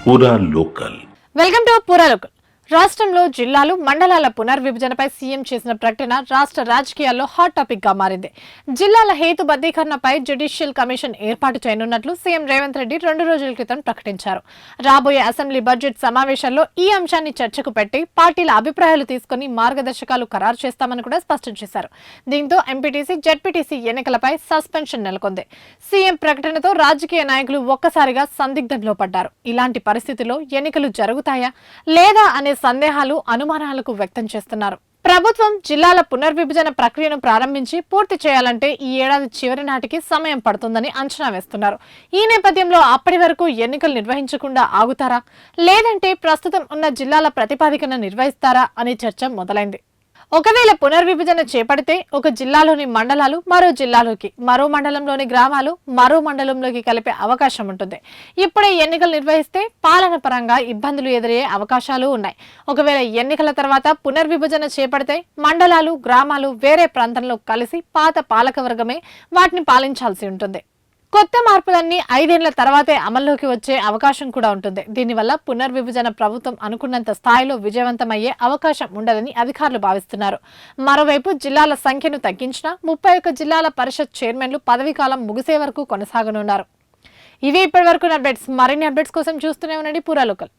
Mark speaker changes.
Speaker 1: పూరా local.
Speaker 2: Welcome to పూరా local. రాష్ట్రంలో జిల్లాలు మండలాల పునర్విభజనపై సీఎం చేసిన ప్రకటన రాష్ట్ర రాజకీయాల్లో హాట్ టాపిక్ గా మారింది. జిల్లాల హేతుబద్ధీకరణపై జ్యుడిషియల్ కమిషన్ ఏర్పాటు చేయనున్నట్లు సీఎం రేవంత్ రెడ్డి 2 రోజుల క్రితం ప్రకటించారు. రాబోయే అసెంబ్లీ బడ్జెట్ సమావేశాల్లో ఈ అంశాన్ని చర్చకు పెట్టి పార్టీల అభిప్రాయాలు తీసుకుని మార్గదర్శకాలు ఖరారు చేస్తామని కూడా స్పష్టం చేశారు. దీంతో ఎంపీటీసీ, జెడ్పీటీసీ ఎన్నికలపై సస్పెన్షన్ నెలకొంది. సీఎం ప్రకటనతో రాజకీయ నాయకులు ఒక్కసారిగా సందిగ్ధంలో పడ్డారు. ఇలాంటి పరిస్థితిలో ఎన్నికలు జరుగుతాయా లేదా అనే సందేహాలు, అనుమానాలకు వ్యక్తం చేస్తున్నారు. ప్రభుత్వం జిల్లాల పునర్విభజన ప్రక్రియను ప్రారంభించి పూర్తి చేయాలంటే ఈ ఏడాది చివరి నాటికి సమయం పడుతుందని అంచనా వేస్తున్నారు. ఈ నేపథ్యంలో అప్పటి వరకు ఎన్నికలు నిర్వహించకుండా ఆగుతారా, లేదంటే ప్రస్తుతం ఉన్న జిల్లాల ప్రతిపాదికన నిర్వహిస్తారా అనే చర్చ మొదలైంది. ఒకవేళ పునర్విభజన చేపడితే ఒక జిల్లాలోని మండలాలు మరో జిల్లాలోకి, మరో మండలంలోని గ్రామాలు మరో మండలంలోకి కలిపే అవకాశం ఉంటుంది. ఇప్పుడే ఎన్నికలు నిర్వహిస్తే పాలన పరంగా ఇబ్బందులు ఎదురయ్యే అవకాశాలు ఉన్నాయి. ఒకవేళ ఎన్నికల తర్వాత పునర్విభజన చేపడితే మండలాలు, గ్రామాలు వేరే ప్రాంతంలో కలిసి పాత పాలకవర్గమే వాటిని పాలించాల్సి ఉంటుంది. కొత్త మార్పులన్నీ 5 ఏళ్ల తర్వాతే అమల్లోకి వచ్చే అవకాశం కూడా ఉంటుంది. దీనివల్ల పునర్విభజన ప్రభుత్వం అనుకున్నంత స్థాయిలో విజయవంతమయ్యే అవకాశం ఉండదని అధికారులు భావిస్తున్నారు. మరోవైపు జిల్లాల సంఖ్యను తగ్గించినా 31 జిల్లాల పరిషత్ చైర్మన్లు పదవీకాలం ముగిసే వరకు కొనసాగనున్నారు. ఇవి ఇప్పటి వరకు అప్డేట్స్. మరిన్ని అప్డేట్స్ కోసం చూస్తూనే ఉండండి పూరా లోకల్.